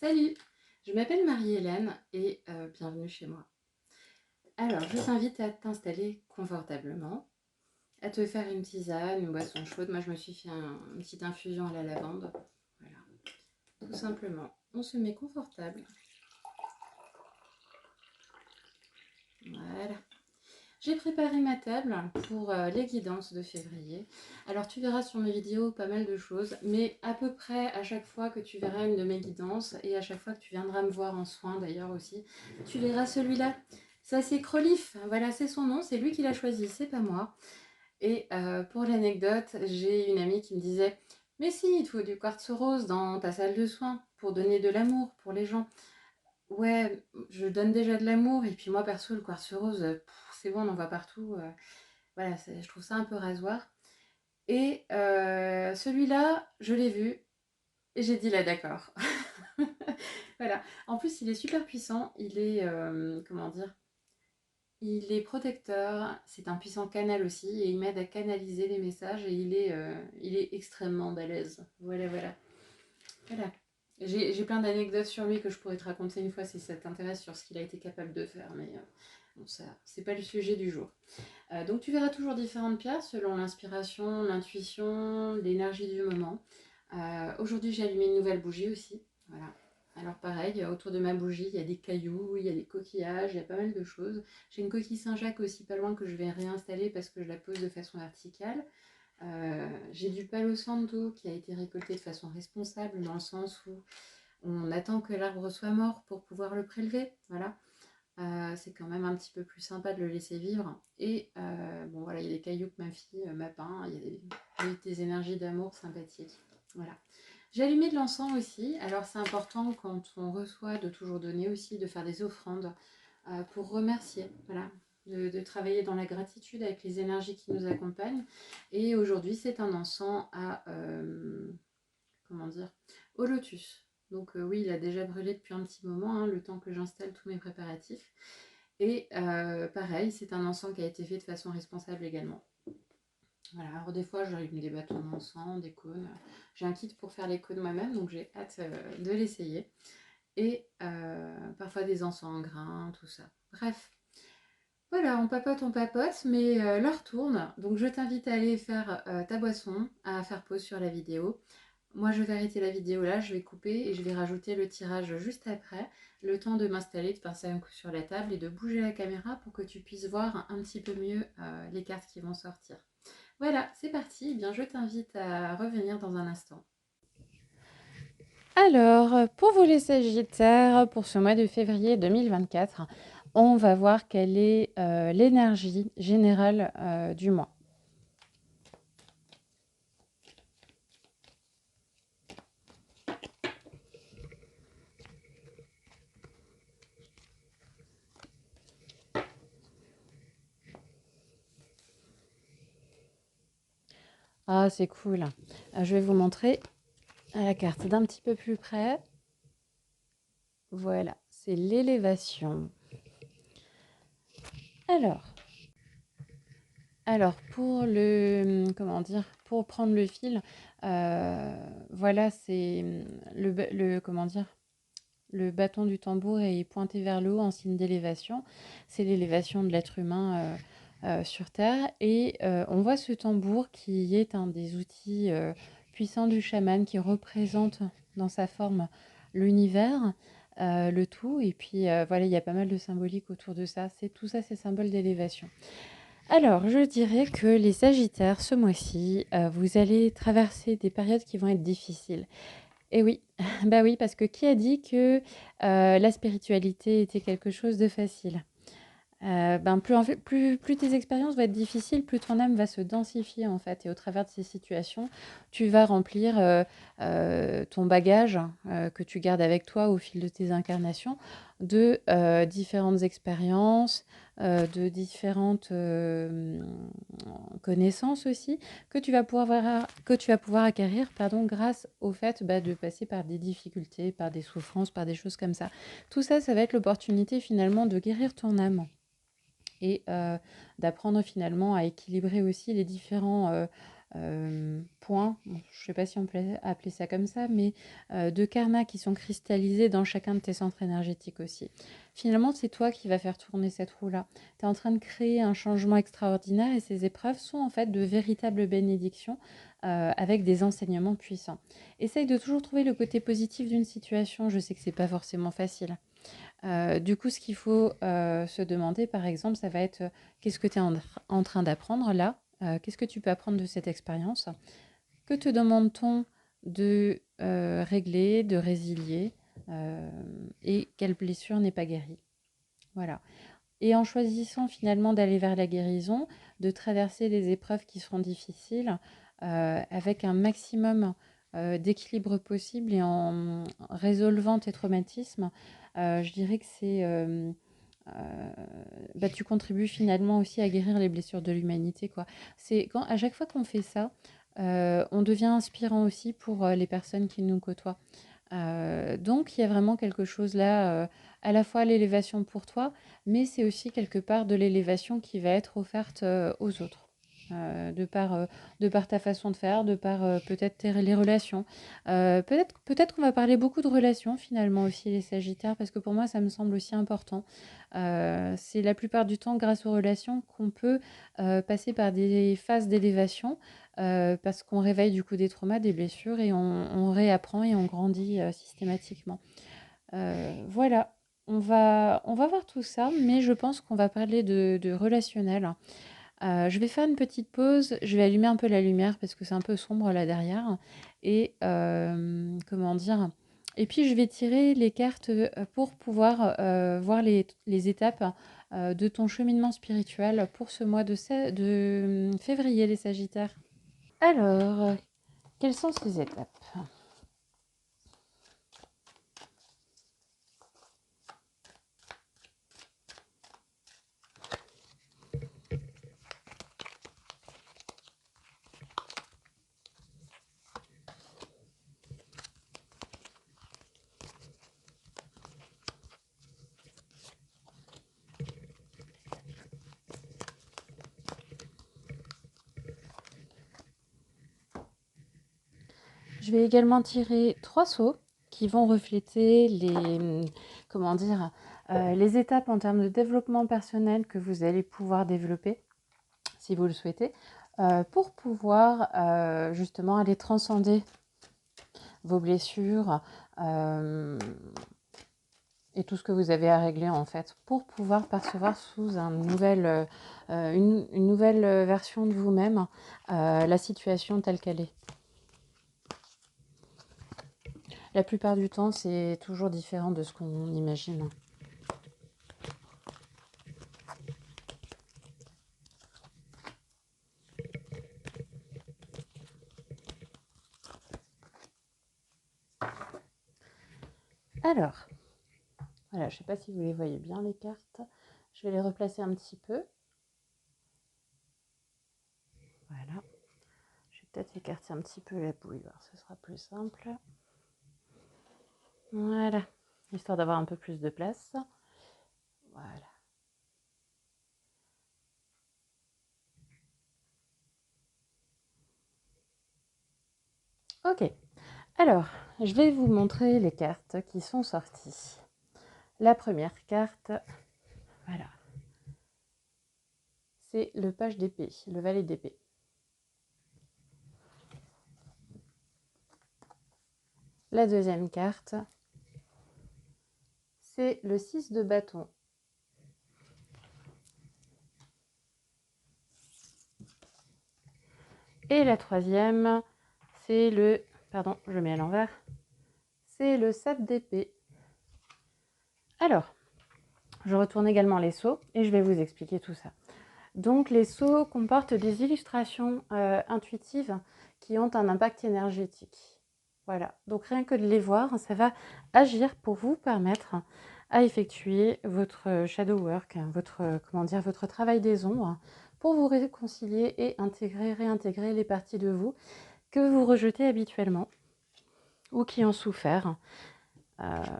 Salut, je m'appelle Marie-Hélène et bienvenue chez moi. Alors, je t'invite à t'installer confortablement, à te faire une tisane, une boisson chaude. Moi, je me suis fait une petite infusion à la lavande. Voilà, tout simplement. On se met confortable. Voilà. J'ai préparé ma table pour les guidances de février. Alors tu verras sur mes vidéos pas mal de choses, mais à peu près à chaque fois que tu verras une de mes guidances, et à chaque fois que tu viendras me voir en soins d'ailleurs aussi, tu verras celui-là. Ça c'est Crolif, voilà c'est son nom, c'est lui qui l'a choisi, c'est pas moi. Et pour l'anecdote, j'ai une amie qui me disait mais si, il te faut du quartz rose dans ta salle de soins pour donner de l'amour pour les gens. Ouais, je donne déjà de l'amour et puis moi perso le quartz rose, c'est bon, on en voit partout. Voilà, je trouve ça un peu rasoir. Et celui-là, je l'ai vu et j'ai dit là d'accord. Voilà. En plus, il est super puissant. Il est comment dire? Il est protecteur. C'est un puissant canal aussi et il m'aide à canaliser les messages et il est extrêmement balèze. Voilà, voilà. Voilà. J'ai plein d'anecdotes sur lui que je pourrais te raconter une fois si ça t'intéresse sur ce qu'il a été capable de faire, mais bon, ça, c'est pas le sujet du jour. Donc tu verras toujours différentes pierres selon l'inspiration, l'intuition, l'énergie du moment. Aujourd'hui j'ai allumé une nouvelle bougie aussi. Voilà. Alors pareil, autour de ma bougie, il y a des cailloux, il y a des coquillages, il y a pas mal de choses. J'ai une coquille Saint-Jacques aussi pas loin que je vais réinstaller parce que je la pose de façon verticale. J'ai du Palo Santo qui a été récolté de façon responsable dans le sens où on attend que l'arbre soit mort pour pouvoir le prélever. Voilà. C'est quand même un petit peu plus sympa de le laisser vivre. Et bon voilà, il y a des cailloux que ma fille m'a peint, il y a des énergies d'amour sympathiques. Voilà. J'ai allumé de l'encens aussi. Alors c'est important quand on reçoit de toujours donner aussi, de faire des offrandes pour remercier. Voilà. De travailler dans la gratitude avec les énergies qui nous accompagnent. Et aujourd'hui, c'est un encens à comment dire, au lotus. Donc oui, il a déjà brûlé depuis un petit moment, hein, le temps que j'installe tous mes préparatifs. Et pareil, c'est un encens qui a été fait de façon responsable également. Voilà, alors des fois j'allume des bâtons d'encens, des cônes. J'ai un kit pour faire les cônes moi-même, donc j'ai hâte de l'essayer. Et parfois des encens en grains, tout ça. Bref, voilà, on papote, mais l'heure tourne. Donc je t'invite à aller faire ta boisson, à faire pause sur la vidéo. Moi, je vais arrêter la vidéo là, je vais couper et je vais rajouter le tirage juste après, le temps de m'installer, de passer un coup sur la table et de bouger la caméra pour que tu puisses voir un petit peu mieux les cartes qui vont sortir. Voilà, c'est parti. Eh bien, je t'invite à revenir dans un instant. Alors, pour vous les Sagittaires, pour ce mois de février 2024, on va voir quelle est l'énergie générale du mois. Ah, c'est cool. Je vais vous montrer la carte d'un petit peu plus près. Voilà, c'est l'élévation. Alors, pour le, comment dire, pour prendre le fil, voilà, c'est comment dire, le bâton du tambour est pointé vers le haut en signe d'élévation. C'est l'élévation de l'être humain sur Terre. Et on voit ce tambour qui est un des outils puissants du chaman qui représente dans sa forme l'univers, le tout. Et puis voilà, il y a pas mal de symbolique autour de ça. Tout ça, c'est symbole d'élévation. Alors, je dirais que les Sagittaires, ce mois-ci, vous allez traverser des périodes qui vont être difficiles. Et oui, bah oui, parce que qui a dit que la spiritualité était quelque chose de facile? Ben, plus tes expériences vont être difficiles, plus ton âme va se densifier en fait. Et au travers de ces situations, tu vas remplir ton bagage que tu gardes avec toi au fil de tes incarnations de différentes expériences, de différentes connaissances aussi que tu vas pouvoir acquérir grâce au fait de passer par des difficultés, par des souffrances, par des choses comme ça. Tout ça, ça va être l'opportunité finalement de guérir ton âme et d'apprendre finalement à équilibrer aussi les différents points, bon, je ne sais pas si on peut appeler ça comme ça, mais de karma qui sont cristallisés dans chacun de tes centres énergétiques aussi. Finalement, c'est toi qui vas faire tourner cette roue-là. Tu es en train de créer un changement extraordinaire et ces épreuves sont en fait de véritables bénédictions avec des enseignements puissants. Essaye de toujours trouver le côté positif d'une situation. Je sais que c'est pas forcément facile. Du coup, ce qu'il faut se demander, par exemple, ça va être qu'est-ce que tu es en train d'apprendre là? Qu'est-ce que tu peux apprendre de cette expérience? Que te demande-t-on de régler, de résilier et quelle blessure n'est pas guérie? Voilà. Et en choisissant finalement d'aller vers la guérison, de traverser les épreuves qui seront difficiles avec un maximum d'équilibre possible et en résolvant tes traumatismes, je dirais que tu contribues finalement aussi à guérir les blessures de l'humanité, quoi. C'est quand à chaque fois qu'on fait ça, on devient inspirant aussi pour les personnes qui nous côtoient. Donc il y a vraiment quelque chose là, à la fois l'élévation pour toi, mais c'est aussi quelque part de l'élévation qui va être offerte aux autres. De par ta façon de faire, de par peut-être les relations. Peut-être qu'on va parler beaucoup de relations finalement aussi les Sagittaires, parce que pour moi ça me semble aussi important. C'est la plupart du temps grâce aux relations qu'on peut passer par des phases d'élévation parce qu'on réveille du coup des traumas, des blessures et on réapprend et on grandit systématiquement. Voilà, on va voir tout ça, mais je pense qu'on va parler de relationnel. Je vais faire une petite pause, je vais allumer un peu la lumière parce que c'est un peu sombre là derrière. Et comment dire? Et puis je vais tirer les cartes pour pouvoir voir les étapes de ton cheminement spirituel pour ce mois de février, les Sagittaires. Alors, quelles sont ces étapes? Je vais également tirer 3 seaux qui vont refléter comment dire, les étapes en termes de développement personnel que vous allez pouvoir développer, si vous le souhaitez, pour pouvoir justement aller transcender vos blessures et tout ce que vous avez à régler en fait, pour pouvoir percevoir sous une nouvelle version de vous-même la situation telle qu'elle est. La plupart du temps, c'est toujours différent de ce qu'on imagine. Alors, voilà, je ne sais pas si vous les voyez bien les cartes. Je vais les replacer un petit peu. Voilà. Je vais peut-être écarter un petit peu la bouille, ce sera plus simple. Voilà, histoire d'avoir un peu plus de place. Voilà. Ok, alors, je vais vous montrer les cartes qui sont sorties. La première carte, voilà, c'est le page d'épée, le valet d'épée. La deuxième carte, c'est le 6 de bâton. Et la troisième, c'est le... Pardon, je mets à l'envers. C'est le 7 d'épée. Alors, je retourne également les sceaux et je vais vous expliquer tout ça. Donc, les sceaux comportent des illustrations intuitives qui ont un impact énergétique. Voilà, donc rien que de les voir, ça va agir pour vous permettre à effectuer votre shadow work, votre travail des ombres, pour vous réconcilier et réintégrer les parties de vous que vous rejetez habituellement ou qui ont souffert.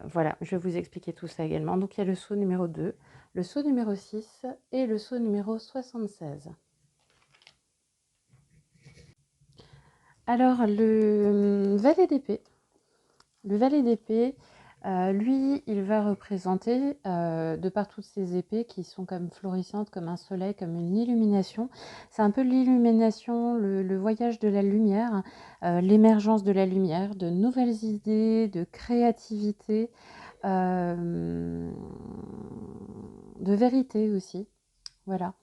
Voilà, je vais vous expliquer tout ça également. Donc il y a le sceau numéro 2, le sceau numéro 6 et le sceau numéro 76. Alors, le valet d'épée. Le valet d'épée, lui, il va représenter, de par toutes ces épées qui sont comme florissantes, comme un soleil, comme une illumination. C'est un peu l'illumination, le voyage de la lumière, l'émergence de la lumière, de nouvelles idées, de créativité, de vérité aussi. Voilà.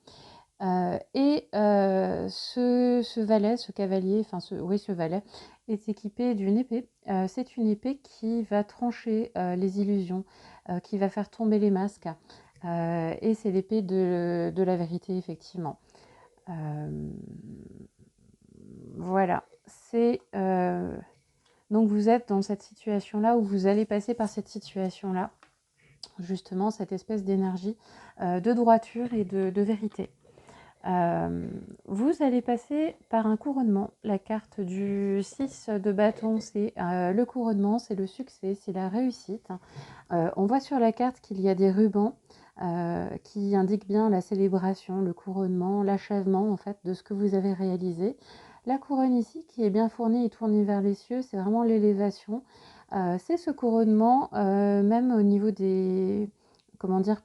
Ce valet, ce cavalier, enfin oui, ce valet est équipé d'une épée. C'est une épée qui va trancher les illusions, qui va faire tomber les masques. Et c'est l'épée de la vérité, effectivement. Euh, voilà. Donc vous êtes dans cette situation-là où vous allez passer par cette situation-là, justement, cette espèce d'énergie de droiture et de vérité. Vous allez passer par un couronnement. La carte du 6 de bâton, c'est le couronnement, c'est le succès, c'est la réussite. On voit sur la carte qu'il y a des rubans qui indiquent bien la célébration, le couronnement, l'achèvement en fait de ce que vous avez réalisé. La couronne ici qui est bien fournie et tournée vers les cieux, c'est vraiment l'élévation. C'est ce couronnement, même au niveau des, comment dire,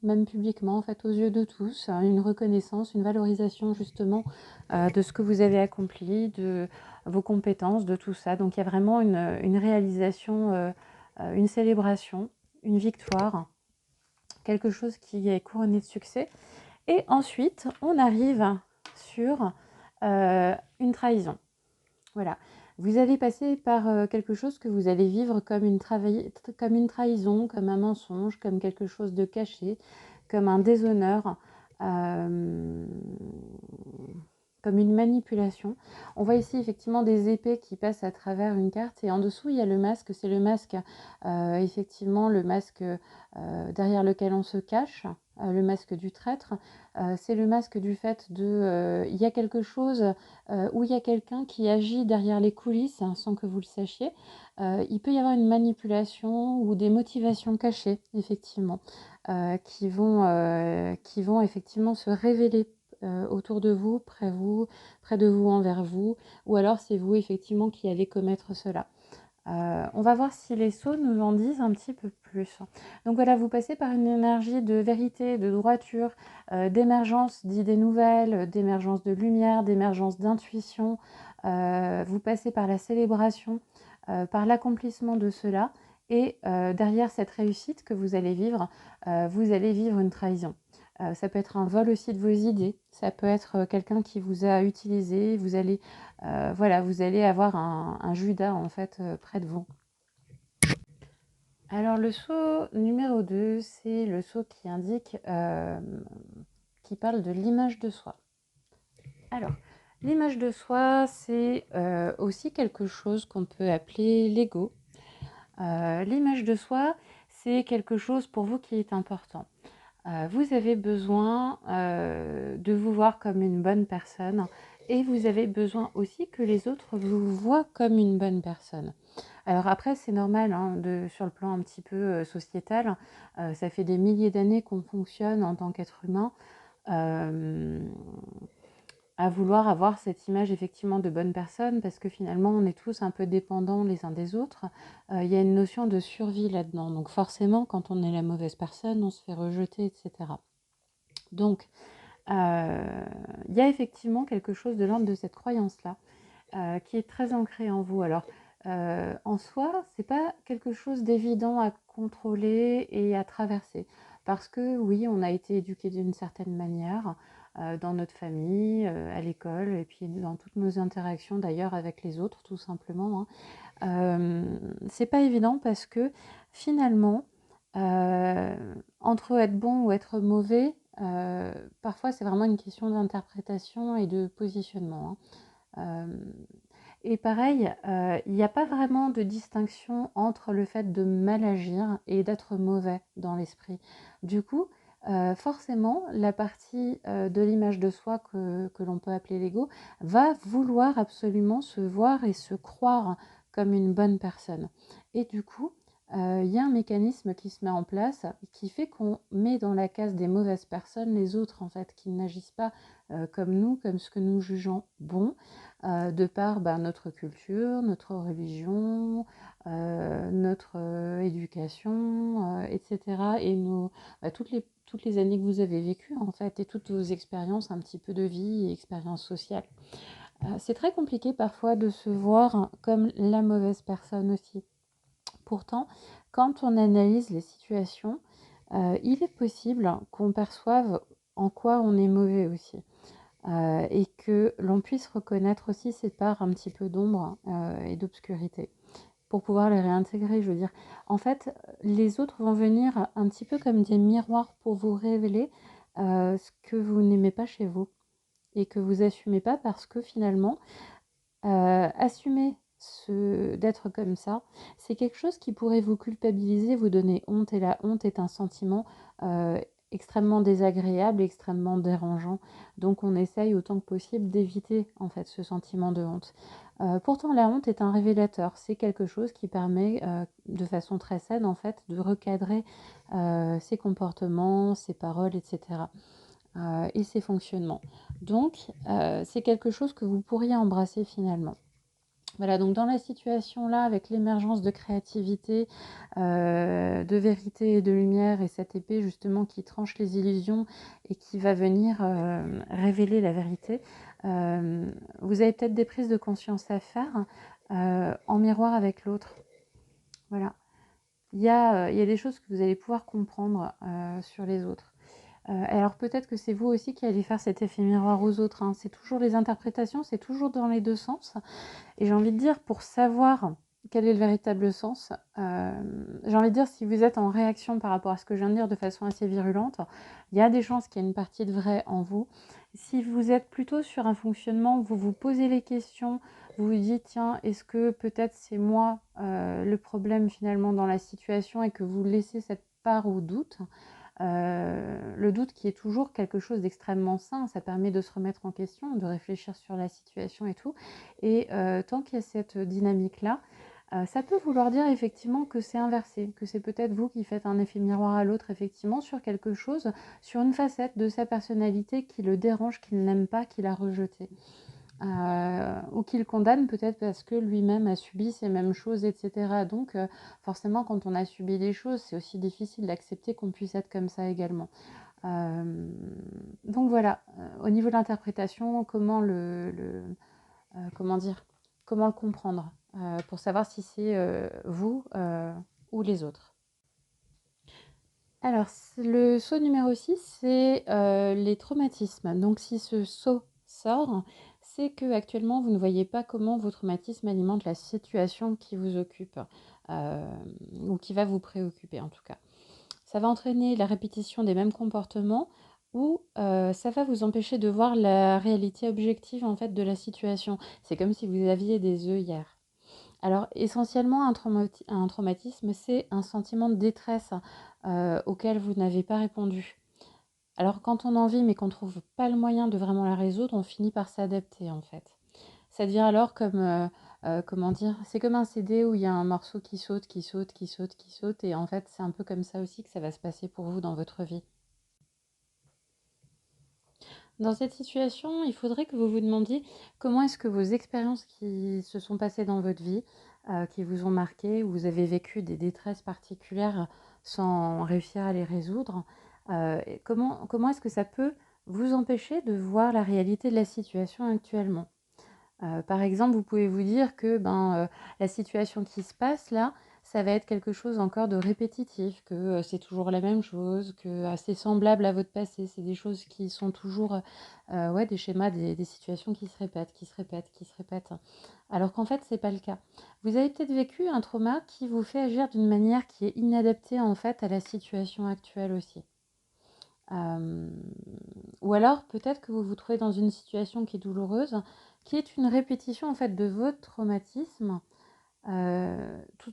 même publiquement, en fait, aux yeux de tous, une reconnaissance, une valorisation justement de ce que vous avez accompli, de vos compétences, de tout ça. Donc il y a vraiment une réalisation, une célébration, une victoire, quelque chose qui est couronné de succès. Et ensuite, on arrive sur une trahison. Voilà. Vous allez passer par quelque chose que vous allez vivre comme une trahison, comme un mensonge, comme quelque chose de caché, comme un déshonneur, euh, comme une manipulation. On voit ici effectivement des épées qui passent à travers une carte et en dessous il y a le masque. C'est le masque, effectivement, le masque derrière lequel on se cache, le masque du traître. C'est le masque du fait de... il y a quelque chose où il y a quelqu'un qui agit derrière les coulisses hein, sans que vous le sachiez. Il peut y avoir une manipulation ou des motivations cachées, effectivement, qui vont effectivement se révéler autour de vous, près de vous, envers vous, ou alors c'est vous effectivement qui allez commettre cela. On va voir si les sceaux nous en disent un petit peu plus. Donc voilà, vous passez par une énergie de vérité, de droiture, d'émergence d'idées nouvelles, d'émergence de lumière, d'émergence d'intuition. Vous passez par la célébration, par l'accomplissement de cela. Et derrière cette réussite que vous allez vivre une trahison. Ça peut être un vol aussi de vos idées, ça peut être quelqu'un qui vous a utilisé, voilà, vous allez avoir un Judas en fait près de vous. Alors le sceau numéro 2, c'est le sceau qui indique, qui parle de l'image de soi. Alors, l'image de soi, c'est aussi quelque chose qu'on peut appeler l'ego. L'image de soi, c'est quelque chose pour vous qui est important. Vous avez besoin de vous voir comme une bonne personne et vous avez besoin aussi que les autres vous voient comme une bonne personne. Alors après, c'est normal hein, sur le plan un petit peu sociétal. Ça fait des milliers d'années qu'on fonctionne en tant qu'être humain euh, à vouloir avoir cette image effectivement de bonne personne parce que finalement, on est tous un peu dépendants les uns des autres. Il y a une notion de survie là-dedans. Donc forcément, quand on est la mauvaise personne, on se fait rejeter, etc. Donc, il y a effectivement quelque chose de l'ordre de cette croyance-là qui est très ancrée en vous. Alors, en soi, c'est pas quelque chose d'évident à contrôler et à traverser. Parce que oui, on a été éduqué d'une certaine manière dans notre famille, à l'école, et puis dans toutes nos interactions d'ailleurs avec les autres, tout simplement. Hein. C'est pas évident parce que finalement, entre être bon ou être mauvais, parfois c'est vraiment une question d'interprétation et de positionnement. Hein. Et pareil, il n'y a pas vraiment de distinction entre le fait de mal agir et d'être mauvais dans l'esprit. Du coup, forcément, la partie de l'image de soi que l'on peut appeler l'ego va vouloir absolument se voir et se croire comme une bonne personne. Et du coup, il y a un mécanisme qui se met en place qui fait qu'on met dans la case des mauvaises personnes les autres en fait qui n'agissent pas comme nous, comme ce que nous jugeons bon, de par notre culture, notre religion, notre éducation, etc. Et toutes les années que vous avez vécues, en fait, et toutes vos expériences un petit peu de vie et expériences sociales. C'est très compliqué parfois de se voir comme la mauvaise personne aussi. Pourtant, quand on analyse les situations, il est possible qu'on perçoive en quoi on est mauvais aussi. Et que l'on puisse reconnaître aussi ces parts un petit peu d'ombre et d'obscurité pour pouvoir les réintégrer. Je veux dire, en fait, les autres vont venir un petit peu comme des miroirs pour vous révéler ce que vous n'aimez pas chez vous et que vous assumez pas parce que finalement, assumer d'être comme ça, c'est quelque chose qui pourrait vous culpabiliser, vous donner honte, et la honte est un sentiment extrêmement désagréable, extrêmement dérangeant. Donc on essaye autant que possible d'éviter en fait ce sentiment de honte. Pourtant la honte est un révélateur, c'est quelque chose qui permet de façon très saine en fait de recadrer ses comportements, ses paroles, etc. Et ses fonctionnements. Donc c'est quelque chose que vous pourriez embrasser finalement. Voilà, donc dans la situation là, avec l'émergence de créativité, de vérité et de lumière, et cette épée justement qui tranche les illusions et qui va venir révéler la vérité, vous avez peut-être des prises de conscience à faire en miroir avec l'autre. Voilà. Il y a des choses que vous allez pouvoir comprendre sur les autres. Alors peut-être que c'est vous aussi qui allez faire cet effet miroir aux autres, hein. C'est toujours les interprétations, c'est toujours dans les deux sens. Et j'ai envie de dire, pour savoir quel est le véritable sens, j'ai envie de dire, si vous êtes en réaction par rapport à ce que je viens de dire de façon assez virulente, il y a des chances qu'il y ait une partie de vrai en vous. Si vous êtes plutôt sur un fonctionnement où vous vous posez les questions, vous vous dites, tiens, est-ce que peut-être c'est moi le problème finalement dans la situation, et que vous laissez cette part au doute, le doute qui est toujours quelque chose d'extrêmement sain, ça permet de se remettre en question, de réfléchir sur la situation et tout. Et tant qu'il y a cette dynamique-là, ça peut vouloir dire effectivement que c'est inversé, que c'est peut-être vous qui faites un effet miroir à l'autre, effectivement, sur quelque chose, sur une facette de sa personnalité qui le dérange, qu'il n'aime pas, qu'il a rejeté. Ou qu'il condamne peut-être parce que lui-même a subi ces mêmes choses, etc. Donc forcément, quand on a subi des choses, c'est aussi difficile d'accepter qu'on puisse être comme ça également. Donc voilà, au niveau de l'interprétation, comment dire, comment le comprendre pour savoir si c'est vous ou les autres. Alors, le saut numéro 6, c'est les traumatismes. Donc, si ce saut sort, c'est que actuellement vous ne voyez pas comment vos traumatismes alimentent la situation qui vous occupe, euh, ou qui va vous préoccuper en tout cas. Ça va entraîner la répétition des mêmes comportements, ou ça va vous empêcher de voir la réalité objective en fait de la situation. C'est comme si vous aviez des œillères. Alors, essentiellement, un traumatisme, c'est un sentiment de détresse auquel vous n'avez pas répondu. Alors, quand on en vit mais qu'on ne trouve pas le moyen de vraiment la résoudre, on finit par s'adapter en fait. Ça devient alors comme, comment dire, c'est comme un CD où il y a un morceau qui saute, qui saute, qui saute, qui saute, et en fait, c'est un peu comme ça aussi que ça va se passer pour vous dans votre vie. Dans cette situation, il faudrait que vous vous demandiez comment est-ce que vos expériences qui se sont passées dans votre vie, qui vous ont marqué, où vous avez vécu des détresses particulières sans réussir à les résoudre, et comment est-ce que ça peut vous empêcher de voir la réalité de la situation actuellement? Par exemple, vous pouvez vous dire que la situation qui se passe là, ça va être quelque chose encore de répétitif, que c'est toujours la même chose, que c'est semblable à votre passé. C'est des choses qui sont toujours ouais, des schémas, des situations qui se répètent, qui se répètent, qui se répètent. Alors qu'en fait, c'est pas le cas. Vous avez peut-être vécu un trauma qui vous fait agir d'une manière qui est inadaptée en fait à la situation actuelle aussi. Euh, ou alors peut-être que vous vous trouvez dans une situation qui est douloureuse, qui est une répétition en fait de votre traumatisme,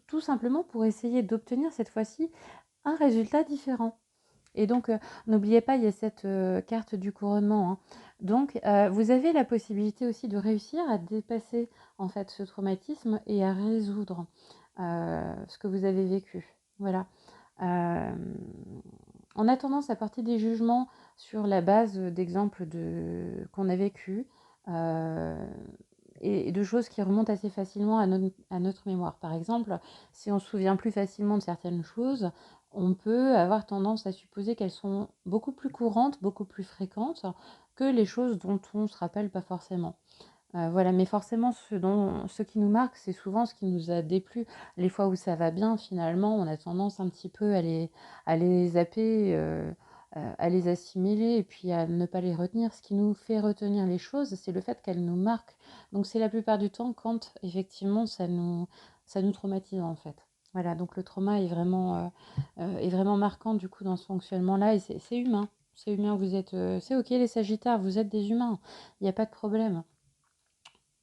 tout simplement pour essayer d'obtenir cette fois-ci un résultat différent. Et donc, n'oubliez pas, il y a cette carte du couronnement, hein. Donc, vous avez la possibilité aussi de réussir à dépasser en fait ce traumatisme et à résoudre ce que vous avez vécu. Voilà. Euh, on a tendance à porter des jugements sur la base d'exemples qu'on a vécu. Euh, et de choses qui remontent assez facilement à notre mémoire. Par exemple, si on se souvient plus facilement de certaines choses, on peut avoir tendance à supposer qu'elles sont beaucoup plus courantes, beaucoup plus fréquentes que les choses dont on ne se rappelle pas forcément. Voilà, mais forcément, ce qui nous marque, c'est souvent ce qui nous a déplu. Les fois où ça va bien, finalement, on a tendance un petit peu à les zapper, à les assimiler et puis à ne pas les retenir. Ce qui nous fait retenir les choses, c'est le fait qu'elles nous marquent. Donc c'est la plupart du temps quand, effectivement, ça nous traumatise, en fait. Voilà, donc le trauma est vraiment marquant, du coup, dans ce fonctionnement-là et c'est humain. C'est humain, c'est OK les Sagittaires, vous êtes des humains, il n'y a pas de problème.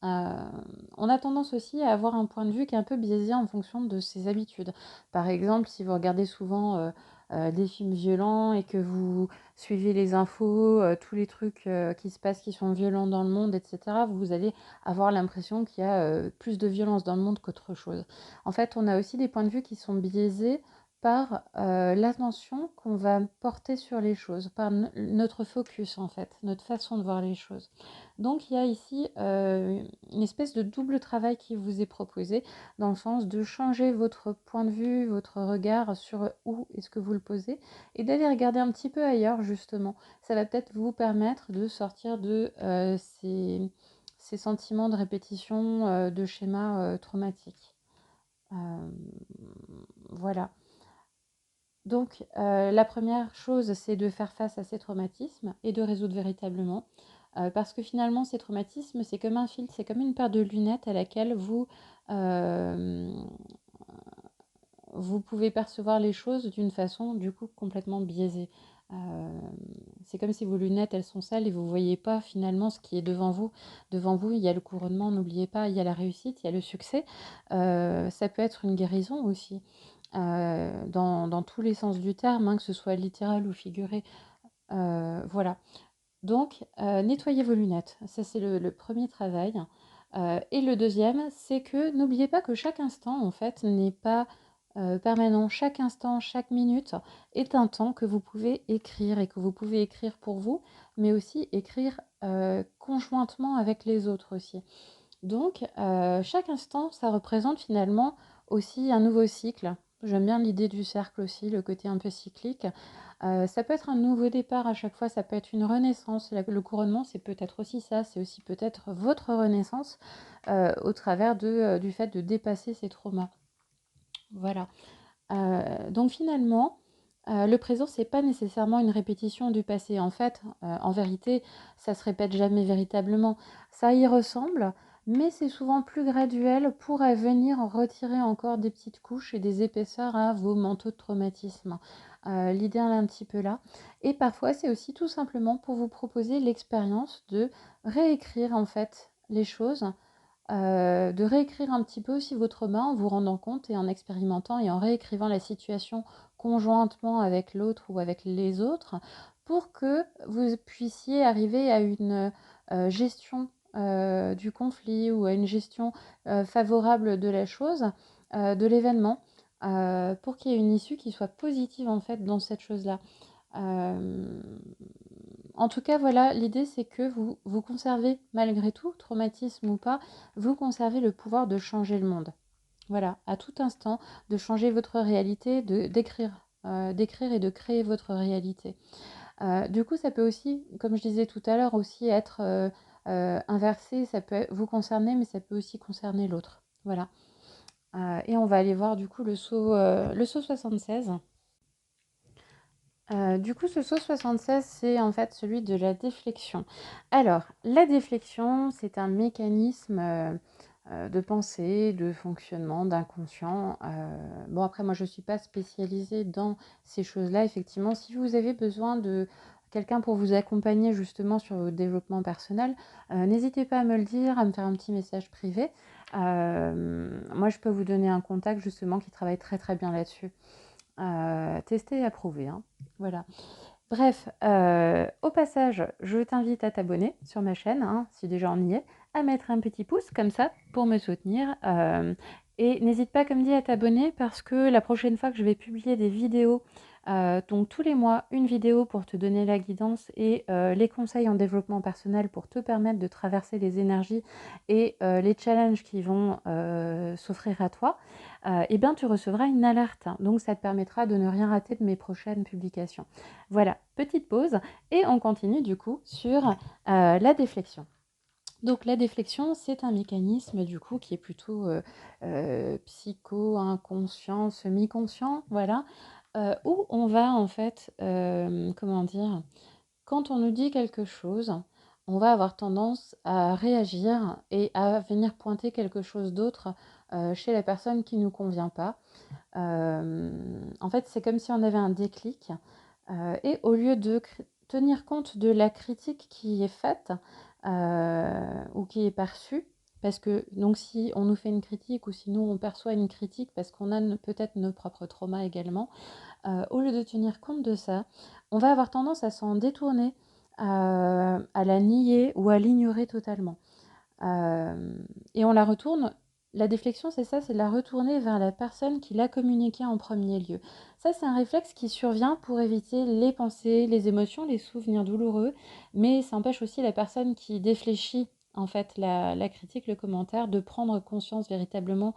Euh, on a tendance aussi à avoir un point de vue qui est un peu biaisé en fonction de ses habitudes. Par exemple, si vous regardez souvent des films violents et que vous suivez les infos, tous les trucs qui se passent qui sont violents dans le monde, etc., vous allez avoir l'impression qu'il y a plus de violence dans le monde qu'autre chose. En fait, on a aussi des points de vue qui sont biaisés par l'attention qu'on va porter sur les choses, par notre focus en fait, notre façon de voir les choses. Donc il y a ici une espèce de double travail qui vous est proposé, dans le sens de changer votre point de vue, votre regard sur où est-ce que vous le posez, et d'aller regarder un petit peu ailleurs justement. Ça va peut-être vous permettre de sortir de ces sentiments de répétition, de schémas traumatiques. Euh, voilà. Donc, la première chose, c'est de faire face à ces traumatismes et de résoudre véritablement. Parce que finalement, ces traumatismes, c'est comme un filtre, c'est comme une paire de lunettes à laquelle euh, vous pouvez percevoir les choses d'une façon, du coup, complètement biaisée. Euh, c'est comme si vos lunettes, elles sont sales et vous ne voyez pas finalement ce qui est devant vous. Devant vous, il y a le couronnement, n'oubliez pas, il y a la réussite, il y a le succès. Ça peut être une guérison aussi dans tous les sens du terme, hein, que ce soit littéral ou figuré. Voilà. Donc, nettoyez vos lunettes. Ça, c'est le premier travail. Et le deuxième, c'est que n'oubliez pas que chaque instant, en fait, n'est pas permanent. Chaque instant, chaque minute est un temps que vous pouvez écrire et que vous pouvez écrire pour vous, mais aussi écrire conjointement avec les autres aussi. Donc, chaque instant, ça représente finalement aussi un nouveau cycle. J'aime bien l'idée du cercle aussi, le côté un peu cyclique. Ça peut être un nouveau départ à chaque fois, ça peut être une renaissance. Le couronnement, c'est peut-être aussi ça, c'est aussi peut-être votre renaissance au travers du fait de dépasser ces traumas. Voilà. Donc finalement, le présent, c'est pas nécessairement une répétition du passé. En fait, en vérité, ça se répète jamais véritablement. Ça y ressemble, mais c'est souvent plus graduel pour venir retirer encore des petites couches et des épaisseurs à vos manteaux de traumatisme. L'idée, elle est un petit peu là. Et parfois, c'est aussi tout simplement pour vous proposer l'expérience de réécrire en fait les choses, de réécrire un petit peu aussi votre main en vous rendant compte et en expérimentant et en réécrivant la situation conjointement avec l'autre ou avec les autres pour que vous puissiez arriver à une gestion du conflit ou à une gestion favorable de la chose, de l'événement, pour qu'il y ait une issue qui soit positive en fait dans cette chose-là. Euh, En tout cas, voilà, l'idée c'est que vous conservez, malgré tout, traumatisme ou pas, vous conservez le pouvoir de changer le monde. Voilà, à tout instant, de changer votre réalité, d'écrire et de créer votre réalité. Du coup, ça peut aussi, comme je disais tout à l'heure, aussi être inversé, ça peut vous concerner, mais ça peut aussi concerner l'autre. Voilà. Et on va aller voir du coup le saut 76. Du coup, ce saut 76, c'est en fait celui de la déflexion. Alors, la déflexion, c'est un mécanisme de pensée, de fonctionnement, d'inconscient. Bon, après, moi, je ne suis pas spécialisée dans ces choses-là. Effectivement, si vous avez besoin de quelqu'un pour vous accompagner justement sur le développement personnel, n'hésitez pas à me le dire, à me faire un petit message privé. Moi, je peux vous donner un contact justement qui travaille très très bien là-dessus. Testé et approuvé, hein. Voilà. Bref, au passage, je t'invite à t'abonner sur ma chaîne, hein, si déjà on y est, à mettre un petit pouce comme ça pour me soutenir Et n'hésite pas, comme dit, à t'abonner parce que la prochaine fois que je vais publier des vidéos, donc tous les mois, une vidéo pour te donner la guidance et les conseils en développement personnel pour te permettre de traverser les énergies et les challenges qui vont s'offrir à toi, eh bien tu recevras une alerte. Donc ça te permettra de ne rien rater de mes prochaines publications. Voilà, petite pause et on continue du coup sur la déflexion. Donc la déflexion, c'est un mécanisme du coup qui est plutôt psycho-inconscient, semi-conscient, voilà, où on va en fait, comment dire, quand on nous dit quelque chose, on va avoir tendance à réagir et à venir pointer quelque chose d'autre chez la personne qui ne nous convient pas. En fait, c'est comme si on avait un déclic et au lieu de tenir compte de la critique qui est faite ou qui est perçue, parce que donc si on nous fait une critique ou si nous on perçoit une critique parce qu'on a peut-être nos propres traumas également, au lieu de tenir compte de ça, on va avoir tendance à s'en détourner, à la nier ou à l'ignorer totalement. Et on la retourne. La déflexion, c'est ça, c'est de la retourner vers la personne qui l'a communiqué en premier lieu. Ça, c'est un réflexe qui survient pour éviter les pensées, les émotions, les souvenirs douloureux, mais ça empêche aussi la personne qui défléchit en fait la critique, le commentaire, de prendre conscience véritablement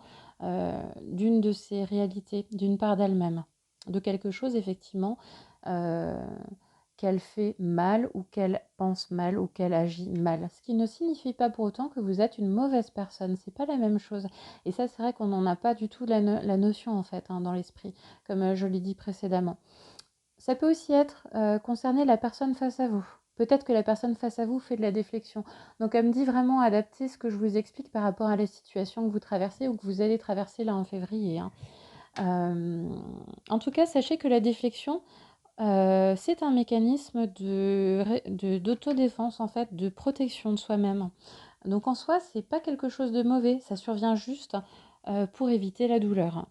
d'une de ses réalités, d'une part d'elle-même, de quelque chose effectivement euh, qu'elle fait mal ou qu'elle pense mal ou qu'elle agit mal. Ce qui ne signifie pas pour autant que vous êtes une mauvaise personne. C'est pas la même chose. Et ça, c'est vrai qu'on n'en a pas du tout la notion en fait dans l'esprit, comme je l'ai dit précédemment. Ça peut aussi être concerner la personne face à vous. Peut-être que la personne face à vous fait de la déflexion. Donc elle me dit vraiment adapter ce que je vous explique par rapport à la situation que vous traversez ou que vous allez traverser là en février. En tout cas, sachez que la déflexion, c'est un mécanisme d'autodéfense, en fait, de protection de soi-même. Donc en soi, c'est pas quelque chose de mauvais, ça survient juste pour éviter la douleur,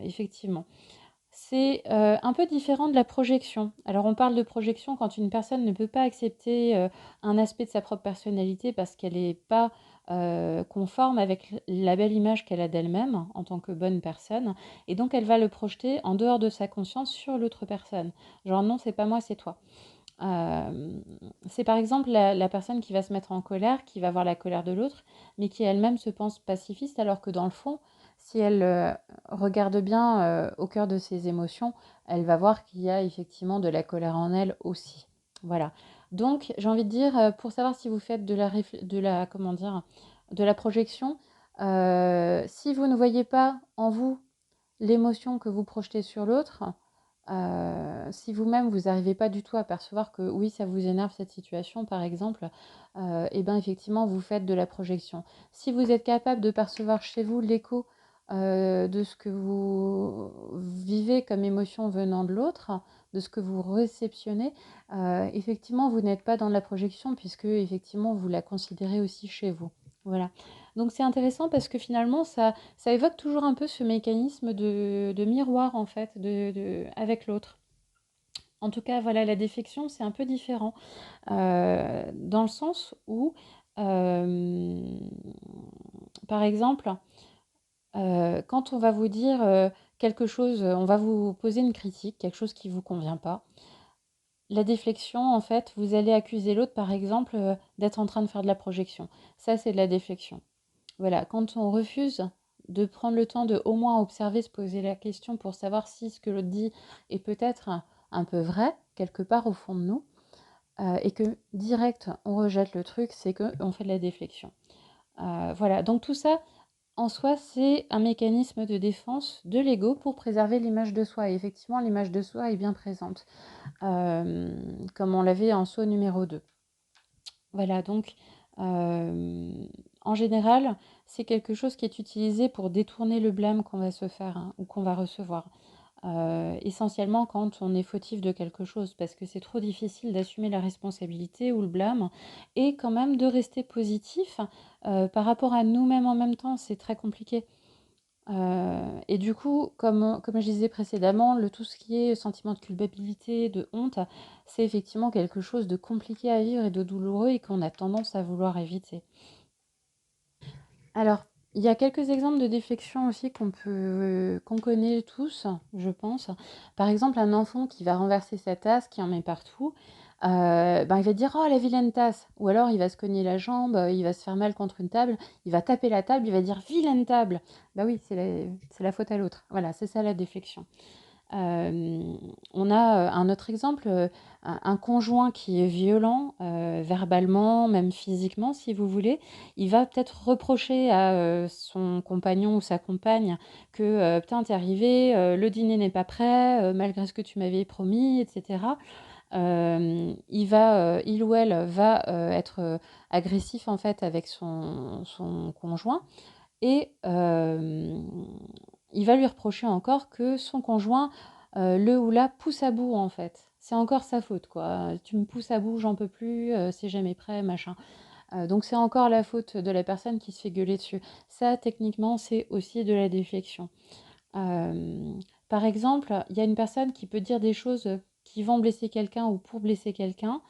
effectivement. C'est un peu différent de la projection. Alors on parle de projection quand une personne ne peut pas accepter un aspect de sa propre personnalité parce qu'elle n'est pas conforme avec la belle image qu'elle a d'elle-même en tant que bonne personne. Et donc elle va le projeter en dehors de sa conscience sur l'autre personne. Genre non, c'est pas moi, c'est toi. C'est par exemple la personne qui va se mettre en colère, qui va voir la colère de l'autre, mais qui elle-même se pense pacifiste, alors que dans le fond, si elle regarde bien au cœur de ses émotions, elle va voir qu'il y a effectivement de la colère en elle aussi. Voilà. Donc, j'ai envie de dire, pour savoir si vous faites comment dire, de la projection, si vous ne voyez pas en vous l'émotion que vous projetez sur l'autre, si vous-même vous n'arrivez pas du tout à percevoir que oui, ça vous énerve cette situation, par exemple, et bien effectivement, vous faites de la projection. Si vous êtes capable de percevoir chez vous l'écho de ce que vous vivez comme émotion venant de l'autre, de ce que vous réceptionnez, effectivement, vous n'êtes pas dans la projection puisque effectivement, vous la considérez aussi chez vous. Voilà. Donc c'est intéressant parce que finalement, ça évoque toujours un peu ce mécanisme de miroir en fait avec l'autre. En tout cas, voilà, la défection, c'est un peu différent dans le sens où, euh, par exemple, quand on va vous dire quelque chose, on va vous poser une critique, quelque chose qui ne vous convient pas, la déflexion, en fait, vous allez accuser l'autre, par exemple, d'être en train de faire de la projection. Ça, c'est de la déflexion. Voilà, quand on refuse de prendre le temps de au moins observer, se poser la question pour savoir si ce que l'autre dit est peut-être un peu vrai, quelque part au fond de nous, et que direct on rejette le truc, c'est qu'on fait de la déflexion. Voilà, donc tout ça, en soi, c'est un mécanisme de défense de l'ego pour préserver l'image de soi. Et effectivement, l'image de soi est bien présente, comme on l'avait en saut numéro 2. Voilà, donc en général, c'est quelque chose qui est utilisé pour détourner le blâme qu'on va se faire ou qu'on va recevoir. Essentiellement quand on est fautif de quelque chose, parce que c'est trop difficile d'assumer la responsabilité ou le blâme, et quand même de rester positif par rapport à nous-mêmes en même temps, c'est très compliqué. Et du coup, comme je disais précédemment, tout ce qui est sentiment de culpabilité, de honte, c'est effectivement quelque chose de compliqué à vivre et de douloureux et qu'on a tendance à vouloir éviter. Alors, Il y a quelques exemples de déflexion aussi qu'on connaît tous, je pense. Par exemple, un enfant qui va renverser sa tasse, qui en met partout, il va dire: «Oh la vilaine tasse!» ou alors il va se cogner la jambe, il va se faire mal contre une table, il va taper la table, il va dire: «Vilaine table!» Bah oui, c'est la faute à l'autre. Voilà, c'est ça la déflexion. On a un autre exemple, un conjoint qui est violent, verbalement, même physiquement, si vous voulez. Il va peut-être reprocher à son compagnon ou sa compagne que putain, t'es arrivé, le dîner n'est pas prêt, malgré ce que tu m'avais promis, etc. Il ou elle va être agressif en fait avec son conjoint et il va lui reprocher encore que son conjoint, le ou la pousse à bout, en fait. C'est encore sa faute, quoi. Tu me pousses à bout, j'en peux plus, c'est jamais prêt, machin. Donc c'est encore la faute de la personne qui se fait gueuler dessus. Ça, techniquement, c'est aussi de la déflexion. Par exemple, il y a une personne qui peut dire des choses qui vont blesser quelqu'un ou pour blesser quelqu'un.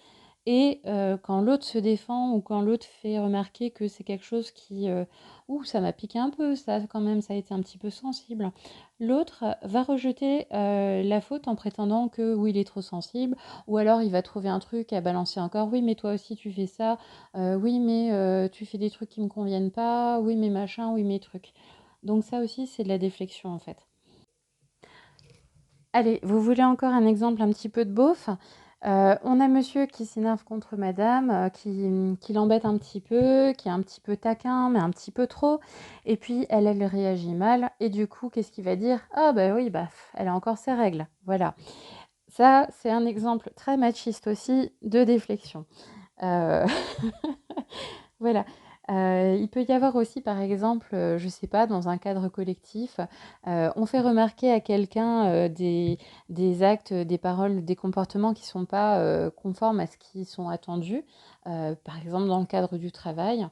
Et quand l'autre se défend ou quand l'autre fait remarquer que c'est quelque chose qui, «Ouh, ça m'a piqué un peu, ça quand même, ça a été un petit peu sensible», l'autre va rejeter la faute en prétendant que oui, il est trop sensible, ou alors il va trouver un truc à balancer encore: «Oui, mais toi aussi tu fais ça, oui, mais tu fais des trucs qui me conviennent pas, oui, mais machin, oui, mais truc». Donc ça aussi, c'est de la déflexion en fait. Allez, vous voulez encore un exemple un petit peu de beauf? On a monsieur qui s'énerve contre madame, qui l'embête un petit peu, qui est un petit peu taquin, mais un petit peu trop. Et puis elle réagit mal et du coup, qu'est-ce qu'il va dire? «Ah bah oui, bah, elle a encore ses règles». Voilà. Ça, c'est un exemple très machiste aussi de déflexion. Heu, voilà. Il peut y avoir aussi, par exemple, je sais pas, dans un cadre collectif, on fait remarquer à quelqu'un, des actes, des paroles, des comportements qui sont pas, conformes à ce qui sont attendus, par exemple dans le cadre du travail.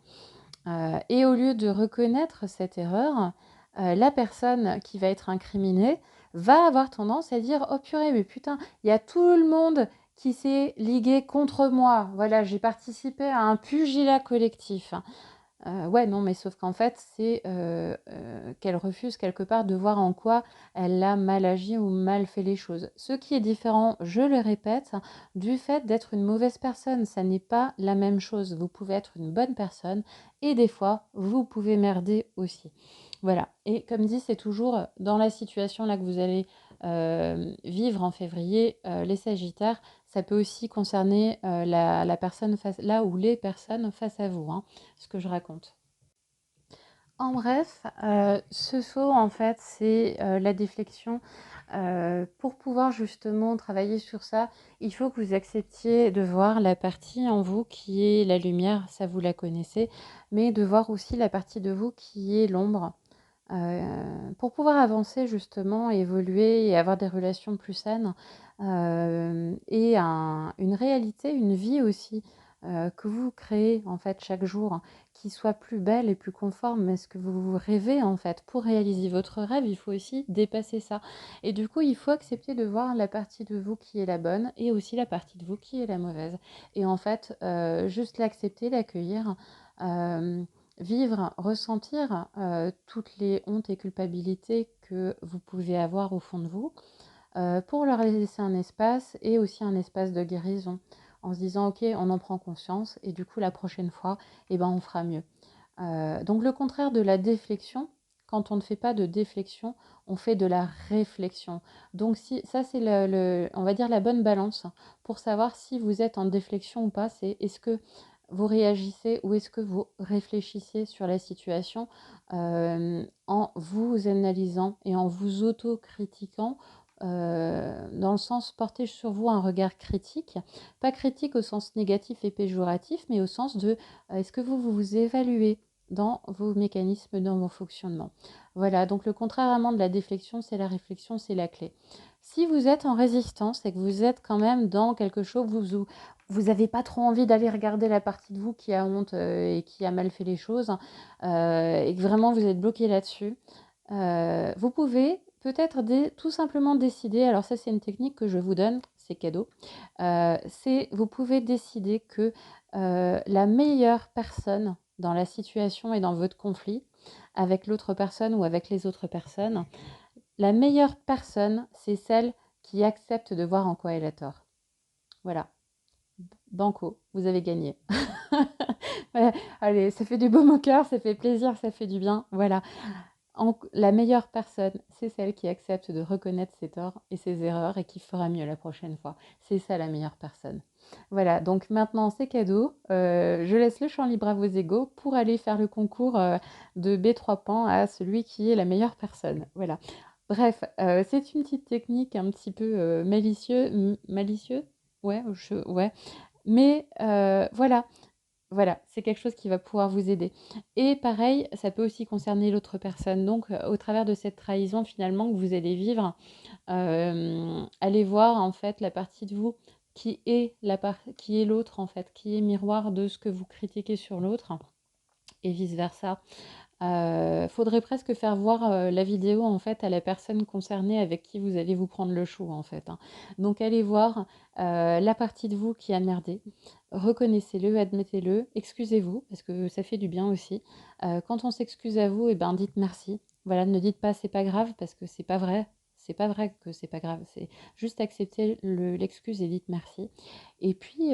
Et au lieu de reconnaître cette erreur, la personne qui va être incriminée va avoir tendance à dire: «Oh purée, mais putain, il y a tout le monde qui s'est ligué contre moi. Voilà, j'ai participé à un pugilat collectif». Ouais, non, mais sauf qu'en fait, c'est, qu'elle refuse quelque part de voir en quoi elle a mal agi ou mal fait les choses. Ce qui est différent, je le répète, du fait d'être une mauvaise personne. Ça n'est pas la même chose. Vous pouvez être une bonne personne et des fois, vous pouvez merder aussi. Voilà. Et comme dit, c'est toujours dans la situation là que vous allez vivre en février, les Sagittaires. Ça peut aussi concerner la personne face, là où les personnes face à vous, hein, ce que je raconte. En bref, ce saut, en fait, c'est la déflexion. Pour pouvoir justement travailler sur ça, il faut que vous acceptiez de voir la partie en vous qui est la lumière, ça vous la connaissez, mais de voir aussi la partie de vous qui est l'ombre. Pour pouvoir avancer justement, évoluer et avoir des relations plus saines, et une réalité, une vie aussi, que vous créez en fait chaque jour, qui soit plus belle et plus conforme à ce que vous rêvez en fait. Pour réaliser votre rêve, il faut aussi dépasser ça et du coup, il faut accepter de voir la partie de vous qui est la bonne et aussi la partie de vous qui est la mauvaise et en fait, juste l'accepter, l'accueillir, hem vivre, ressentir toutes les hontes et culpabilités que vous pouvez avoir au fond de vous, pour leur laisser un espace et aussi un espace de guérison, en se disant ok, on en prend conscience et du coup la prochaine fois, eh ben, on fera mieux. Donc le contraire de la déflexion, quand on ne fait pas de déflexion, on fait de la réflexion. Donc si ça c'est on va dire la bonne balance pour savoir si vous êtes en déflexion ou pas, c'est est-ce que vous réagissez ou est-ce que vous réfléchissez sur la situation en vous analysant et en vous autocritiquant, dans le sens porter sur vous un regard critique, pas critique au sens négatif et péjoratif, mais au sens de est-ce que vous vous évaluez dans vos mécanismes, dans vos fonctionnements. Voilà, donc le contraire vraiment de la déflexion, c'est la réflexion, c'est la clé. Si vous êtes en résistance et que vous êtes quand même dans quelque chose, vous n'avez pas trop envie d'aller regarder la partie de vous qui a honte et qui a mal fait les choses, et que vraiment vous êtes bloqué là-dessus, vous pouvez peut-être tout simplement décider, alors ça c'est une technique que je vous donne, c'est cadeau, vous pouvez décider que la meilleure personne dans la situation et dans votre conflit, avec l'autre personne ou avec les autres personnes. La meilleure personne, c'est celle qui accepte de voir en quoi elle a tort. Voilà, banco, vous avez gagné. Ouais, allez, ça fait du baume au cœur, ça fait plaisir, ça fait du bien. Voilà. La meilleure personne, c'est celle qui accepte de reconnaître ses torts et ses erreurs et qui fera mieux la prochaine fois. C'est ça la meilleure personne. Voilà, donc maintenant c'est cadeau. Je laisse le champ libre à vos égos pour aller faire le concours de B3 Pan à celui qui est la meilleure personne. Voilà. Bref, c'est une petite technique un petit peu malicieux. Ouais, ouais. Mais voilà, voilà, c'est quelque chose qui va pouvoir vous aider. Et pareil, ça peut aussi concerner l'autre personne. Donc, au travers de cette trahison finalement que vous allez vivre, allez voir en fait la partie de vous qui est l'autre en fait, qui est miroir de ce que vous critiquez sur l'autre et vice versa. Faudrait presque faire voir la vidéo en fait à la personne concernée avec qui vous allez vous prendre le chou en fait, hein. Donc allez voir la partie de vous qui a merdé, reconnaissez-le, admettez-le, excusez-vous parce que ça fait du bien aussi. Quand on s'excuse à vous, et ben dites merci. Voilà, ne dites pas c'est pas grave parce que c'est pas vrai. C'est pas vrai que c'est pas grave, c'est juste accepter l'excuse et dites merci. Et puis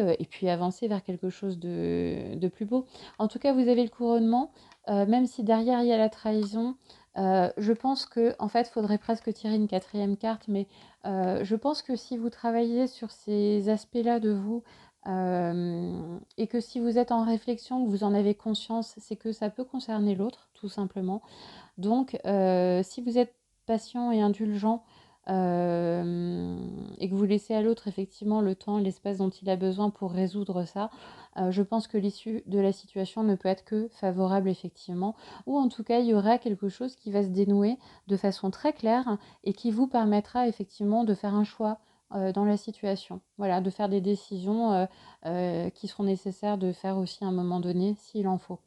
avancer vers quelque chose de plus beau. En tout cas, vous avez le couronnement. Même si derrière il y a la trahison, je pense que en fait, faudrait presque tirer une quatrième carte, mais je pense que si vous travaillez sur ces aspects-là de vous, et que si vous êtes en réflexion, que vous en avez conscience, c'est que ça peut concerner l'autre, tout simplement. Donc, si vous êtes patient et indulgent, et que vous laissez à l'autre effectivement le temps, l'espace dont il a besoin pour résoudre ça, je pense que l'issue de la situation ne peut être que favorable effectivement, ou en tout cas il y aura quelque chose qui va se dénouer de façon très claire et qui vous permettra effectivement de faire un choix dans la situation. Voilà, de faire des décisions qui seront nécessaires de faire aussi à un moment donné s'il en faut.